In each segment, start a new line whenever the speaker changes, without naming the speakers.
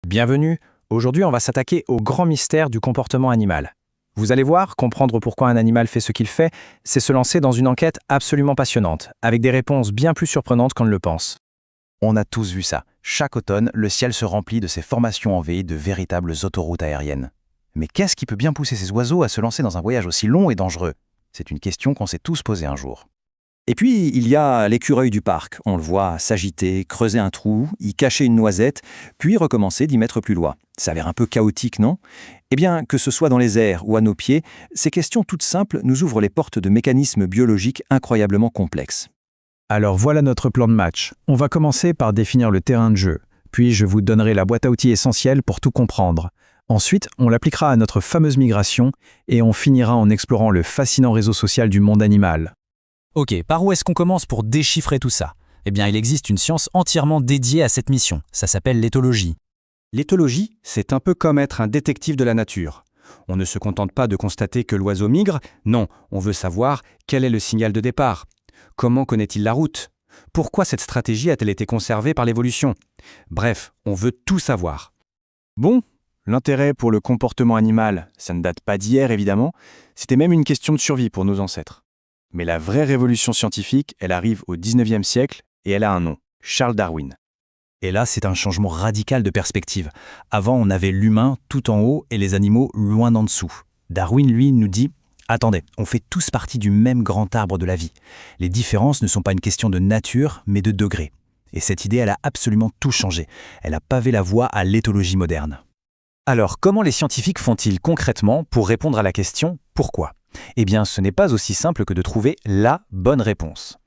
Bienvenue, aujourd'hui on va s'attaquer au grand mystère du comportement animal. Vous allez voir, comprendre pourquoi un animal fait ce qu'il fait, c'est se lancer dans une enquête absolument passionnante, avec des réponses bien plus surprenantes qu'on ne le pense.
On a tous vu ça. Chaque automne, le ciel se remplit de ces formations en V de véritables autoroutes aériennes. Mais qu'est-ce qui peut bien pousser ces oiseaux à se lancer dans un voyage aussi long et dangereux? C'est une question qu'on s'est tous posée un jour.
Et puis, il y a l'écureuil du parc. On le voit s'agiter, creuser un trou, y cacher une noisette, puis recommencer d'y mettre plus loin. Ça a l'air un peu chaotique, non? Eh bien, que ce soit dans les airs ou à nos pieds, ces questions toutes simples nous ouvrent les portes de mécanismes biologiques incroyablement complexes.
Alors voilà notre plan de match. On va commencer par définir le terrain de jeu, puis je vous donnerai la boîte à outils essentielle pour tout comprendre. Ensuite, on l'appliquera à notre fameuse migration et on finira en explorant le fascinant réseau social du monde animal.
Ok, par où est-ce qu'on commence pour déchiffrer tout ça? Eh bien, il existe une science entièrement dédiée à cette mission. Ça s'appelle l'éthologie.
L'éthologie, c'est un peu comme être un détective de la nature. On ne se contente pas de constater que l'oiseau migre, non, on veut savoir quel est le signal de départ. Comment connaît-il la route? Pourquoi cette stratégie a-t-elle été conservée par l'évolution? Bref, on veut tout savoir.
Bon, l'intérêt pour le comportement animal, ça ne date pas d'hier évidemment, c'était même une question de survie pour nos ancêtres. Mais la vraie révolution scientifique, elle arrive au 19e siècle et elle a un nom, Charles Darwin.
Et là, c'est un changement radical de perspective. Avant, on avait l'humain tout en haut et les animaux loin en dessous. Darwin, lui, nous dit « Attendez, on fait tous partie du même grand arbre de la vie. Les différences ne sont pas une question de nature, mais de degré. » Et cette idée, elle a absolument tout changé. Elle a pavé la voie à l'éthologie moderne.
Alors, comment les scientifiques font-ils concrètement pour répondre à la question « Pourquoi ?» Eh bien, ce n'est pas aussi simple que de trouver la bonne réponse.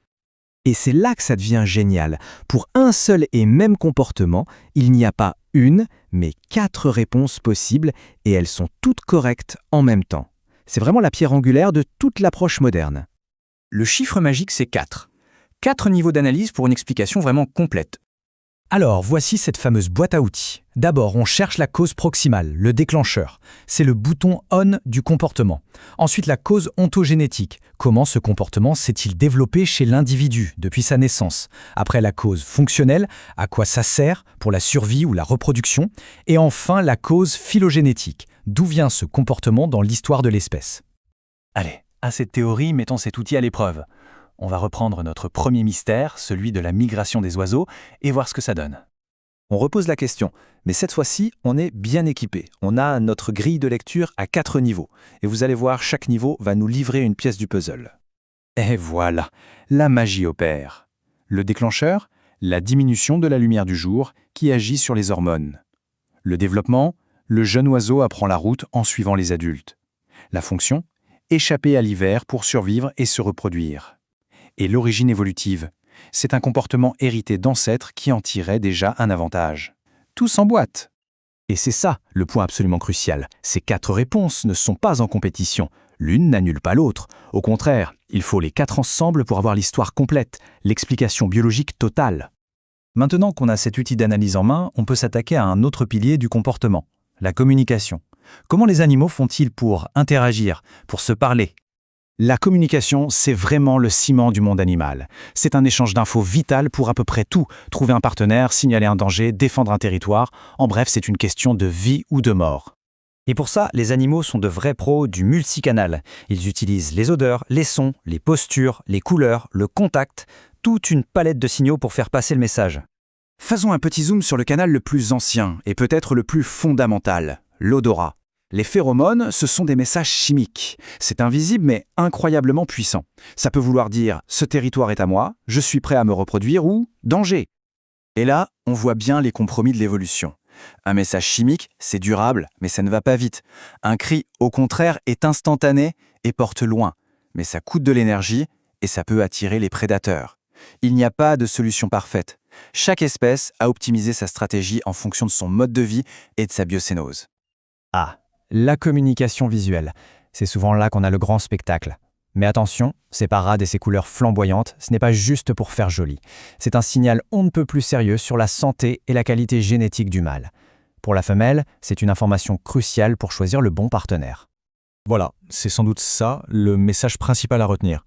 Et c'est là que ça devient génial. Pour un seul et même comportement, il n'y a pas une, mais 4 réponses possibles, et elles sont toutes correctes en même temps. C'est vraiment la pierre angulaire de toute l'approche moderne.
Le chiffre magique, c'est 4. 4 niveaux d'analyse pour une explication vraiment complète.
Alors, voici cette fameuse boîte à outils. D'abord, on cherche la cause proximale, le déclencheur. C'est le bouton on du comportement. Ensuite, la cause ontogénétique. Comment ce comportement s'est-il développé chez l'individu depuis sa naissance? Après, la cause fonctionnelle, à quoi ça sert pour la survie ou la reproduction? Et enfin, la cause phylogénétique. D'où vient ce comportement dans l'histoire de l'espèce?
Allez, assez de théorie, mettons cet outil à l'épreuve. On va reprendre notre premier mystère, celui de la migration des oiseaux, et voir ce que ça donne.
On repose la question, mais cette fois-ci, on est bien équipé. On a notre grille de lecture à 4 niveaux. Et vous allez voir, chaque niveau va nous livrer une pièce du puzzle.
Et voilà, la magie opère. Le déclencheur, la diminution de la lumière du jour qui agit sur les hormones. Le développement, le jeune oiseau apprend la route en suivant les adultes. La fonction, échapper à l'hiver pour survivre et se reproduire. Et l'origine évolutive, c'est un comportement hérité d'ancêtres qui en tiraient déjà un avantage. Tout s'emboîte.
Et c'est ça, le point absolument crucial. Ces 4 réponses ne sont pas en compétition. L'une n'annule pas l'autre. Au contraire, il faut les 4 ensemble pour avoir l'histoire complète, l'explication biologique totale. Maintenant qu'on a cet outil d'analyse en main, on peut s'attaquer à un autre pilier du comportement, la communication. Comment les animaux font-ils pour interagir, pour se parler? La communication, c'est vraiment le ciment du monde animal. C'est un échange d'infos vital pour à peu près tout. Trouver un partenaire, signaler un danger, défendre un territoire. En bref, c'est une question de vie ou de mort.
Et pour ça, les animaux sont de vrais pros du multicanal. Ils utilisent les odeurs, les sons, les postures, les couleurs, le contact, toute une palette de signaux pour faire passer le message.
Faisons un petit zoom sur le canal le plus ancien et peut-être le plus fondamental, l'odorat. Les phéromones, ce sont des messages chimiques. C'est invisible mais incroyablement puissant. Ça peut vouloir dire « ce territoire est à moi, je suis prêt à me reproduire » ou « danger ». Et là, on voit bien les compromis de l'évolution. Un message chimique, c'est durable, mais ça ne va pas vite. Un cri, au contraire, est instantané et porte loin. Mais ça coûte de l'énergie et ça peut attirer les prédateurs. Il n'y a pas de solution parfaite. Chaque espèce a optimisé sa stratégie en fonction de son mode de vie et de sa biocénose.
Ah, la communication visuelle. C'est souvent là qu'on a le grand spectacle. Mais attention, ces parades et ces couleurs flamboyantes, ce n'est pas juste pour faire joli. C'est un signal on ne peut plus sérieux sur la santé et la qualité génétique du mâle. Pour la femelle, c'est une information cruciale pour choisir le bon partenaire.
Voilà, c'est sans doute ça le message principal à retenir.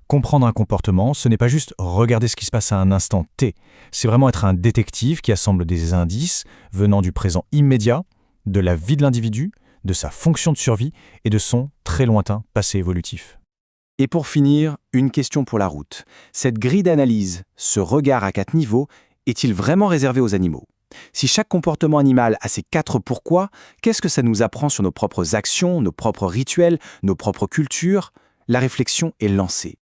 Comprendre un comportement, ce n'est pas juste regarder ce qui se passe à un instant T. C'est vraiment être un détective qui assemble des indices venant du présent immédiat, de la vie de l'individu, de sa fonction de survie et de son très lointain passé évolutif.
Et pour finir, une question pour la route. Cette grille d'analyse, ce regard à 4 niveaux, est-il vraiment réservé aux animaux? Si chaque comportement animal a ses 4 pourquoi, qu'est-ce que ça nous apprend sur nos propres actions, nos propres rituels, nos propres cultures? La réflexion est lancée.